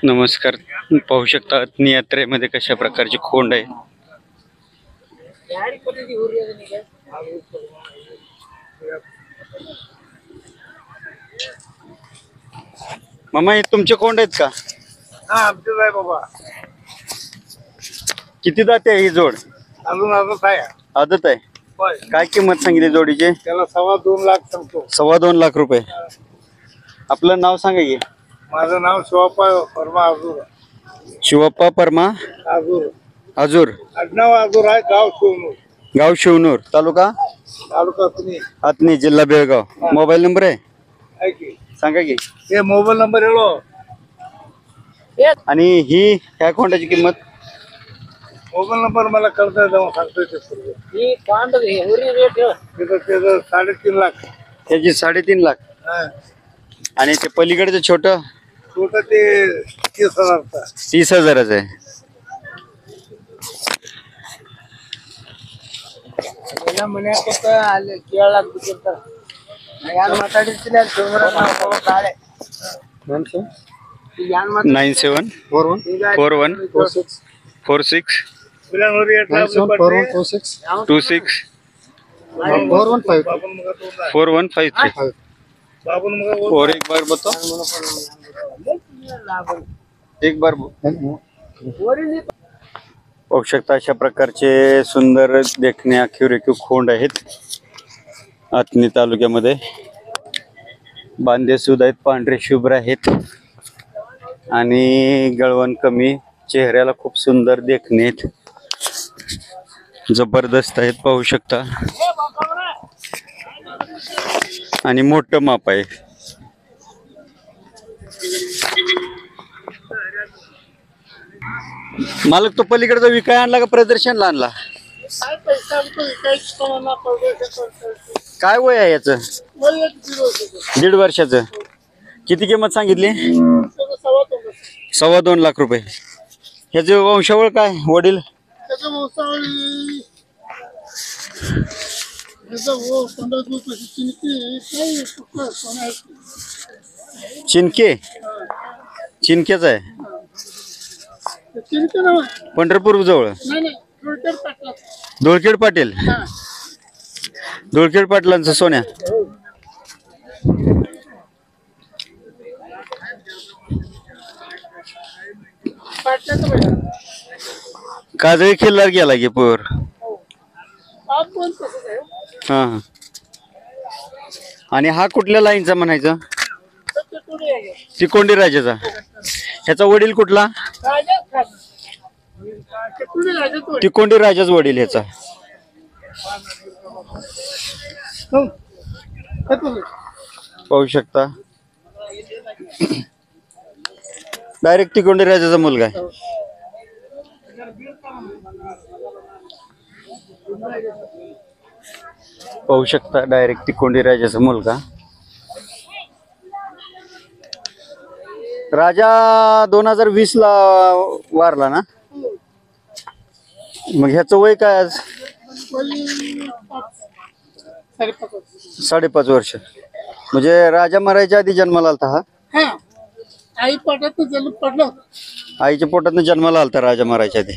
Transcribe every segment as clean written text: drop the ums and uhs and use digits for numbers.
नमस्कार. पाहू शकता अग्नी यात्रेमध्ये कशा प्रकारची खोंड आहे. मामा हे तुमचे खोंड आहेत का? हा आमचंच आहे बाबा. किती जाते ही जोड? अजून आदत आहे. आदत आहे. होय. काय किंमत सांगितली जोडीची? त्याला 2.25 लाख सांगतो. 2.25 लाख रुपये. आपलं नाव सांगा की. माझं नाव शिवाप्पा परमा आजूर. शिवप्पा परमा आजूर. आजूर. आडनाव आजूर आहे. गाव शिवनूर. गाव शिवनूर, तालुका तालुका पुणे. आतनी, जिल्हा बेळगाव. मोबाईल नंबर आहे की सांगा की. हे मोबाईल नंबर येलो. आणि ही ह्या खोंडाची किंमत? मोबाईल नंबर मला कळतंय तेव्हा सांगतोय ते सर्व. ही कांड त्याचं 3.5 लाख. त्याची 3.5 लाख. हा. आणि ते पलीकडचं छोटं छोटं ते 30,000चा. 30,000च आहे. माताडी 974146 26 4153. और एक बार बताओ. एक बार पाहू शकता अशा प्रकारचे सुंदर देखणे अखिरेखीव खोंड आहेत आतनी तालुक्यामध्ये. बांधे सुद्धा आहेत, पांढरे शुभ्र आहेत आणि गळवण कमी. चेहऱ्याला खूप सुंदर देखणे आहेत, जबरदस्त आहेत पाहू शकता. आणि मोठं माप आहे. मालक तो पलीकडचा विकाय आणला का प्रदर्शनला आणला? काय वय आहे याच? 1.5 वर्षाचं. किती किंमत सांगितली? 2.25 लाख रुपये. ह्याचे वंशावळ काय? वडील चिनके. चिनकेच आहे. पंढरपूर जवळ धुळखेड पाटील. धुळखेड पाटलांचं सोन्या. काजळी किल्ला गेला की पोर. हा. आणि हा कुठल्या लाईनचा म्हणायचा? तिकोंडी राजाचा. ह्याचा वडील कुठला? तिकोंडी राजाच वडील ह्याचा. पाहू शकता डायरेक्ट तिकोंडी राजाचा मुलगा आहे. पाहू शकता डायरेक्ट तिकोंडी राजाचा मुलगा. राजा 2020 ला वारला ना? मग ह्याचं वय काय आज? 5.5 वर्ष. म्हणजे राजा मरायच्या आधी जन्माला आलता हा? आई पोटात जन्म पडलं. आईच्या पोटात जन्माला आलता राजा मरायच्या आधी.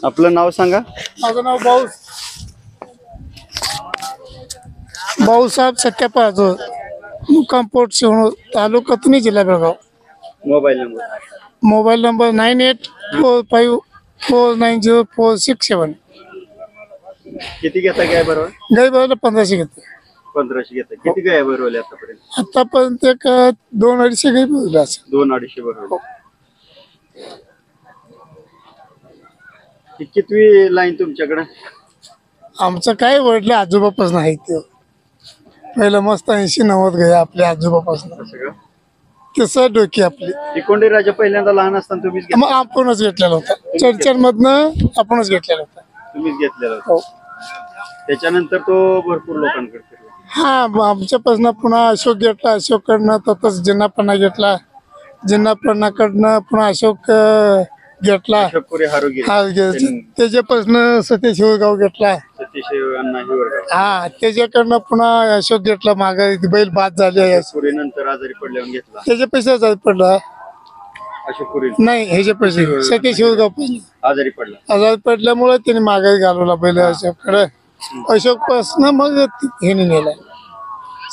आपलं नाव सांगा. माझं नाव भाऊसाहेब सत्याप्पा आजूर, मुक्काम पोस्ट शिवणूर, तालुका तुनी, जिल्हा बेळगाव. Mobile number 9845490467. किती घेता गाय बरोबर? गाई बरोबर 1500 घेते. 1500 घेता. किती गाय बरोबर आतापर्यंत? आतापर्यंत एक 200-250 गाई बरोबर. 200-250 बरोबर. कितवी लाईन तुमच्याकडे? आमचं काय वडले आजोबापासून आहे ते. पहिलं मस्त 80-90 गाई आपल्या आजोबापासून. तसं डोकी आपली. तिकोंडी राजा पहिल्यांदा लहान असताना तुम्हीच मग आपणच घेतलेला होता. चर्चन मधनं आपणच घेतलेला होता. तुम्हीच घेतलेला होता. त्याच्यानंतर तो भरपूर लोकांकडे फिरला. हा, आमच्यापासून पुन्हा अशोक घेतला. अशोक कडनं तसंच जिन्नापणा घेतला. जिन्नापणाकडनं पुन्हा अशोक घेतला. अशोकपुरी हारुगिरे हा त्याच्यापासून सतीश हिवरगाव घेतला. सतीश अण्णा हिवरगाव. हा त्याच्याकडनं पुन्हा अशोक घेतला. मागे बैल बाद झाले. अशोकपुरी नंतर आजारी पडल्यावर घेतला. त्याचे पैसे आजारी पडला. अशोकपुरी नाही ह्याचे पैसे सतीश हिवरगाव पैसे आजारी पडला. आजारी पडल्यामुळे त्याने मागे घालवला बैल अशोककडे. अशोक पासन मग हे नेला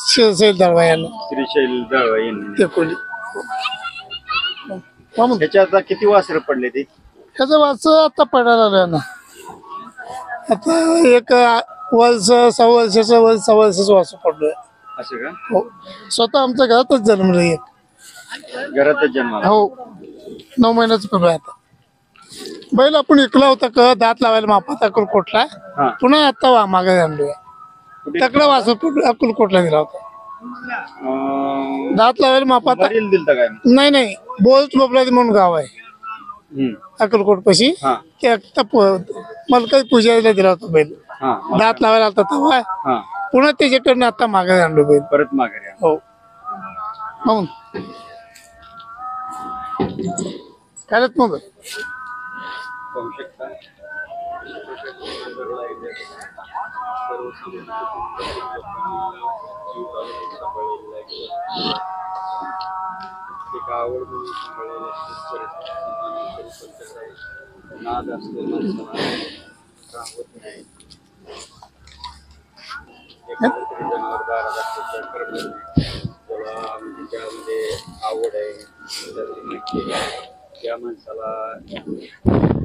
शिवसेल दळवा यांना श्रीशैल दळवा यांनी. ते कोणी ह्याच्या आता किती वासरं पडले ते? ह्याचं वाच आता पडायला लागलं ना. आता एक वर्ष सहा वर्षाचं वाच पडलोय. असं का? हो स्वतः आमच्या घरातच जन्मलं एक. घरातच जन्माला? हो 9 महिन्याचं पडलोय आता. बैल आपण विकला होता का दात लावायला मापात अक्कलकोटला. हा. पुन्हा आता मागे आणलोय. तकडा वाच अक्कलकोटला दिला होता. दात लावायला मापात वरील दिलता काय? नाही बोल बोबला म्हणून गाव आहे हम्म. अक्कलकोट पाशी. हा. ते मला काही पूजायला दिला होता बैल. हा. दात लावायला आलता तेव्हा. हा. पुन्हा त्याच्याकडनं आता मागे आणलो बैल. परत माघारी आला. हो म्हणून कालच मग पाहू शकता. एक आवड म्हणून सांभाळलेल्या नाद असलेल्या माणसाला राहत नाही. एखादं तरी जनावर दारात असलं तर करत नाही. जेव्हा त्यामध्ये आवड आहे त्याची माहिती आहे, त्या माणसाला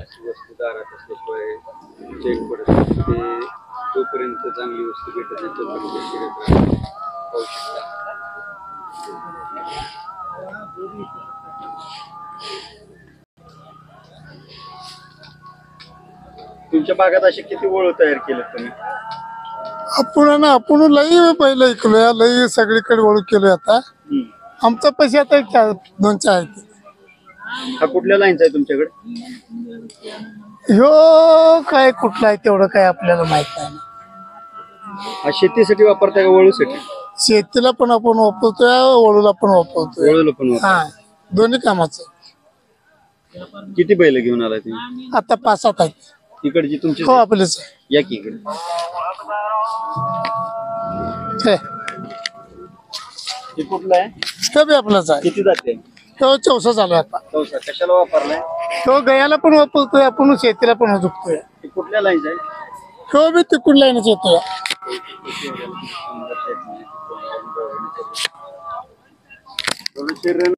अशी वस्तू दारात असल्याशिवाय चेक पडत नाही. ते जोपर्यंत चांगली वस्तू भेटत नाही तोपर्यंत फिरत राहते. पाहू शकता. तुमच्या भागात असे किती वळू तयार केले तुम्ही? आपण लई बैल ऐकलोय. लई सगळीकडे ओळख केलोय. आता आमचा पैसे आता 2-4 आहेत. हा कुठल्या लाईनचा आहे तुमच्याकडे? ह्यो काय कुठला आहे तेवढं काय आपल्याला माहित नाही. हा शेतीसाठी वापरताय का वळूसाठी? शेतीला पण आपण वापरतोय, वळूला पण वापरतोय. वळूला पण वापर. हा दोन्ही कामाचं. किती बैल घेऊन आलाय तुम्ही? आता 5-7 आहेत. इकडची तुमची? हो आपलेच. या की इकडे. हे कुठलं आहे? ते बी आपलाच आहे. किती जाते? तो 14 चालू आहे आता. चौसा. कशाला वापरलाय? तो गयाला पण वापरतोय आपण, शेतीला पण वापरतोय. हे कुठल्या लाईनचा आहे? तो बी तिकडून लाईनच येतोय. शरीर